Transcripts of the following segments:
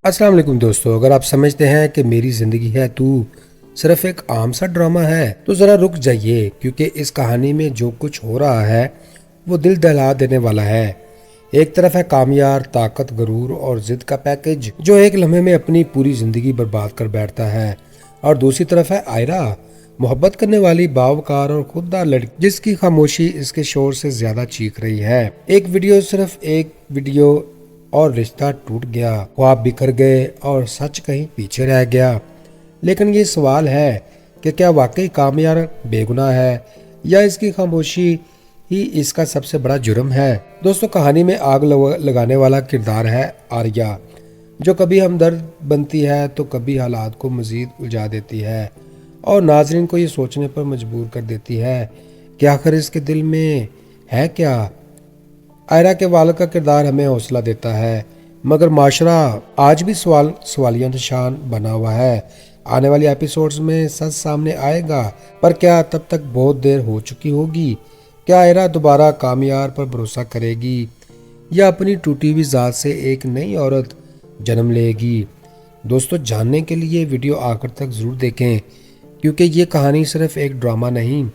अस्सलाम वालेकुम दोस्तों, अगर आप समझते हैं कि मेरी जिंदगी है तू सिर्फ एक आम सा ड्रामा है तो जरा रुक जाइए, क्योंकि इस कहानी में जो कुछ हो रहा है वो दिल दहला देने वाला है। एक तरफ है कामयार, ताकत, गरूर और जिद का पैकेज जो एक लम्हे में अपनी पूरी जिंदगी बर्बाद कर बैठता है, और दूसरी तरफ है आयरा, मोहब्बत करने वाली, बावकार और खुददार लड़की जिसकी खामोशी इसके शोर से ज्यादा चीख रही है। एक वीडियो और रिश्ता टूट गया, ख्वाब बिखर गए और सच कहीं पीछे रह गया। लेकिन ये सवाल है कि क्या वाकई कामयार बेगुनाह है या इसकी खामोशी ही इसका सबसे बड़ा जुर्म है। दोस्तों, कहानी में आग लगाने वाला किरदार है आर्या, जो कभी हमदर्द बनती है तो कभी हालात को मजीद उलझा देती है और नाजरीन को ये सोचने पर मजबूर कर देती है कि आखिर इसके दिल में है क्या। आयरा के वालिद का किरदार हमें हौसला देता है, मगर माशरा आज भी सवालिया निशान बना हुआ है। आने वाले एपिसोड्स में सच सामने आएगा, पर क्या तब तक बहुत देर हो चुकी होगी। क्या आयरा दोबारा कामयार पर भरोसा करेगी या अपनी टूटी हुई ज़ात से एक नई औरत जन्म लेगी। दोस्तों, जानने के लिए वीडियो आखिर तक ज़रूर देखें, क्योंकि ये कहानी सिर्फ एक ड्रामा नहीं,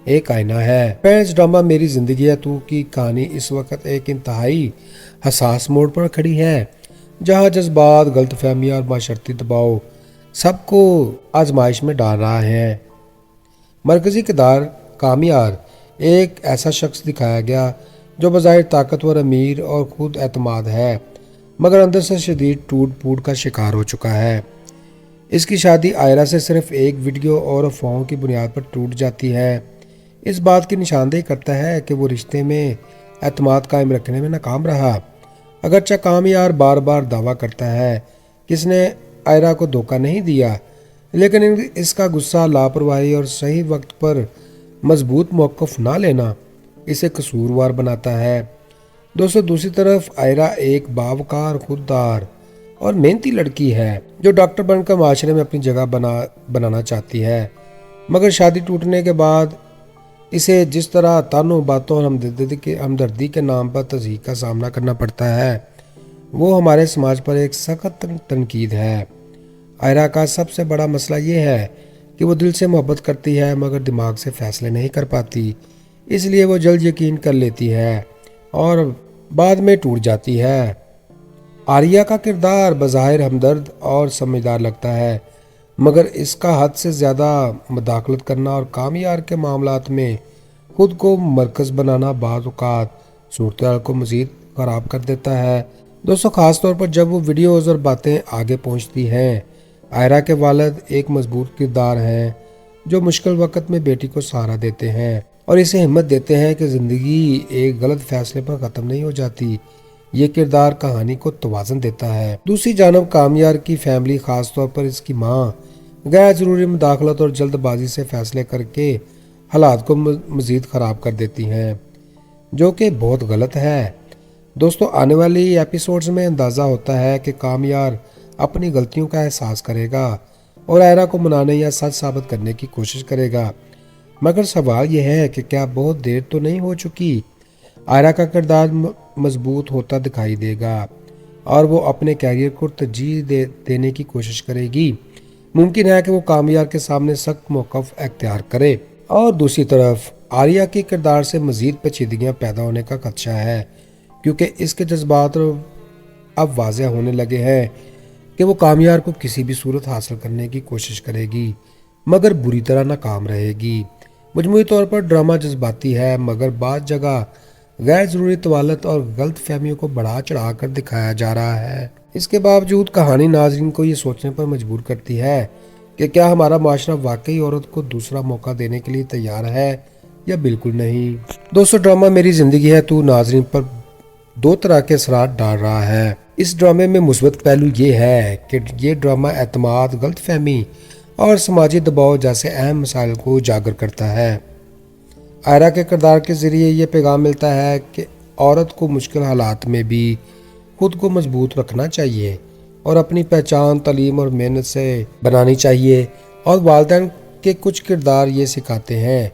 एक आईना है। फ्रेंड्स, ड्रामा मेरी जिंदगी है तू की कहानी इस वक्त एक इंतहाई हसास मोड़ पर खड़ी है, जहां जज्बात, गलतफहमियां और माशरती दबाव सबको आजमाइश में डाल रहा है। मरकजी किरदार कामयार एक ऐसा शख्स दिखाया गया जो बज़ाहिर ताकतवर, अमीर और खुद एतमाद है, मगर अंदर से शदीद टूट फूट का शिकार हो चुका है। इसकी शादी आयरा से सिर्फ एक वीडियो और अफवाहों की बुनियाद पर टूट जाती है। इस बात की निशानदेही करता है कि वो रिश्ते में एतमाद कायम रखने में नाकाम रहा। अगरचे कामयार बार बार दावा करता है कि इसने आयरा को धोखा नहीं दिया, लेकिन इसका गुस्सा, लापरवाही और सही वक्त पर मजबूत मौक़िफ़ ना लेना इसे कसूरवार बनाता है। दोस्तों, दूसरी तरफ आयरा एक बावकार, खुददार और मेहनती लड़की है जो डॉक्टर बनकर माशरे में अपनी जगह बनाना चाहती है, मगर शादी टूटने के बाद इसे जिस तरह तानों, बातों और हमदर्दी के नाम पर तज़हीक का सामना करना पड़ता है, वो हमारे समाज पर एक सख्त तनकीद है। आयरा का सबसे बड़ा मसला ये है कि वो दिल से मोहब्बत करती है, मगर दिमाग से फैसले नहीं कर पाती, इसलिए वो जल्द यकीन कर लेती है और बाद में टूट जाती है। आर्या का किरदार बज़ाहिर हमदर्द और समझदार लगता है, मगर इसका हद से ज़्यादा मदाखलत करना और कामयार के मामलात में खुद को मरकज़ बनाना बाज़ औक़ात सूरत को मज़ीद ख़राब कर देता है। दोस्तों, ख़ास तौर पर जब वो वीडियोज़ और बातें आगे पहुंचती हैं। आयरा के वालिद एक मजबूत किरदार हैं जो मुश्किल वक़्त में बेटी को सहारा देते हैं और इसे हिम्मत देते हैं कि ज़िंदगी एक गलत फ़ैसले पर ख़त्म नहीं हो जाती। ये किरदार कहानी को तवाज़ुन देता है। दूसरी जानब कामयार की फैमिली, ख़ास तौर पर इसकी माँ, गैर ज़रूरी मुदाखलत और जल्दबाजी से फ़ैसले करके हालात को मज़ीद ख़राब कर देती हैं, जो कि बहुत गलत है। दोस्तों, आने वाली एपिसोड्स में अंदाज़ा होता है कि कामयार अपनी गलतियों का एहसास करेगा और आयरा को मनाने या सच साबित करने की कोशिश करेगा, मगर सवाल यह है कि क्या बहुत देर तो नहीं हो चुकी। आयरा का किरदार मजबूत होता दिखाई देगा और वो अपने कैरियर को तरजीह देने की कोशिश करेगी। मुमकिन है कि वो कामयार के सामने सख्त मौक़िफ़ अख्तियार करे, और दूसरी तरफ आर्या के किरदार से मज़ीद पेचीदगियाँ पैदा होने का खदशा है, क्योंकि इसके जज्बात अब वाज़ेह होने लगे हैं कि वो कामयार को किसी भी सूरत हासिल करने की कोशिश करेगी, मगर बुरी तरह नाकाम रहेगी। मजमूई तौर पर ड्रामा जज्बाती है, मगर बाज़ जगह गैर ज़रूरी तवालत और गलत फहमियों को बढ़ा चढ़ा कर दिखाया जा रहा है। इसके बावजूद कहानी नाज़रीन को ये सोचने पर मजबूर करती है कि क्या हमारा माशरा वाकई औरत को दूसरा मौका देने के लिए तैयार है या बिल्कुल नहीं। दोस्तों, ड्रामा मेरी ज़िंदगी है तू नाज़रीन पर दो तरह के असरात डाल रहा है। इस ड्रामे में मुस्बत पहलू ये है कि ये ड्रामा एतमाद, गलतफहमी और समाजी दबाव जैसे अहम मसाइल को उजागर करता है। आयरा के किरदार के ज़रिए ये पैगाम मिलता है कि औरत को मुश्किल हालात में भी खुद को मजबूत रखना चाहिए और अपनी पहचान तालीम और मेहनत से बनानी चाहिए। और वालिदैन के कुछ किरदार ये सिखाते हैं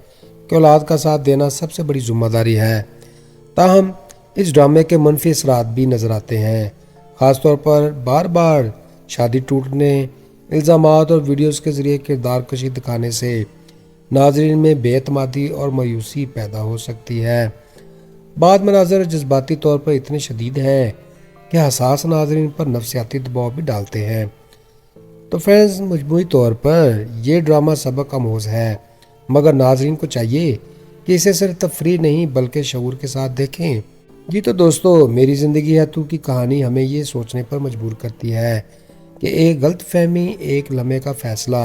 कि औलाद का साथ देना सबसे बड़ी जिम्मेदारी है। ताहम इस ड्रामे के मनफी असरात भी नज़र आते हैं, ख़ासतौर पर बार बार شادی ٹوٹنے، الزامات اور ویڈیوز کے ذریعے کردار کشی دکھانے سے ناظرین میں بے اعتمادی اور مایوسی پیدا ہو سکتی ہے۔ بعض مناظر جذباتی طور پر اتنے شدید ہیں کہ حساس ناظرین پر نفسیاتی دباؤ بھی ڈالتے ہیں۔ تو فرینڈز، مجموعی طور پر یہ ڈرامہ سبق آموز ہے، مگر ناظرین کو چاہیے کہ اسے صرف تفریح نہیں بلکہ شعور کے ساتھ دیکھیں۔ جی تو دوستو، میری زندگی ہے تو کی کہانی ہمیں یہ سوچنے پر مجبور کرتی ہے کہ ایک غلط فہمی، ایک لمحے کا فیصلہ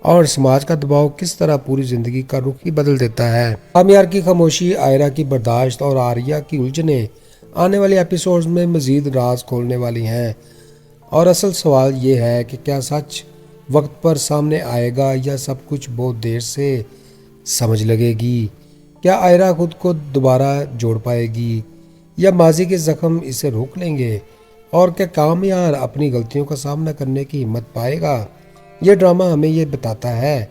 اور سماج کا دباؤ کس طرح پوری زندگی کا رخ ہی بدل دیتا ہے۔ کامیار کی خاموشی، آئرہ کی برداشت اور آریہ کی الجھنیں آنے والے ایپیسوڈز میں مزید راز کھولنے والی ہیں، اور اصل سوال یہ ہے کہ کیا سچ وقت پر سامنے آئے گا یا سب کچھ بہت دیر سے سمجھ لگے گی؟ کیا آئرہ خود کو دوبارہ جوڑ پائے گی یا ماضی کے زخم اسے روک لیں گے؟ اور کیا کامیار اپنی غلطیوں کا سامنا کرنے کی ہمت پائے گا؟ یہ ڈرامہ ہمیں یہ بتاتا ہے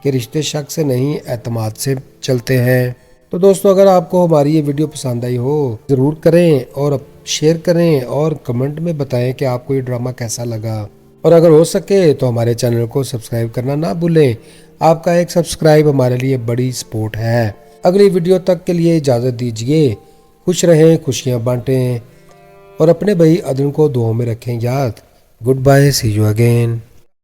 کہ رشتے شک سے نہیں، اعتماد سے چلتے ہیں۔ تو دوستو، اگر آپ کو ہماری یہ ویڈیو پسند آئی ہو ضرور کریں اور شیئر کریں اور کمنٹ میں بتائیں کہ آپ کو یہ ڈرامہ کیسا لگا، اور اگر ہو سکے تو ہمارے چینل کو سبسکرائب کرنا نہ بھولیں۔ آپ کا ایک سبسکرائب ہمارے لیے بڑی سپورٹ ہے۔ اگلی ویڈیو تک کے لیے اجازت دیجیے۔ خوش رہیں، خوشیاں بانٹیں اور اپنے بھائی عدن کو دعاؤں میں رکھیں یاد۔ Good bye, see you again.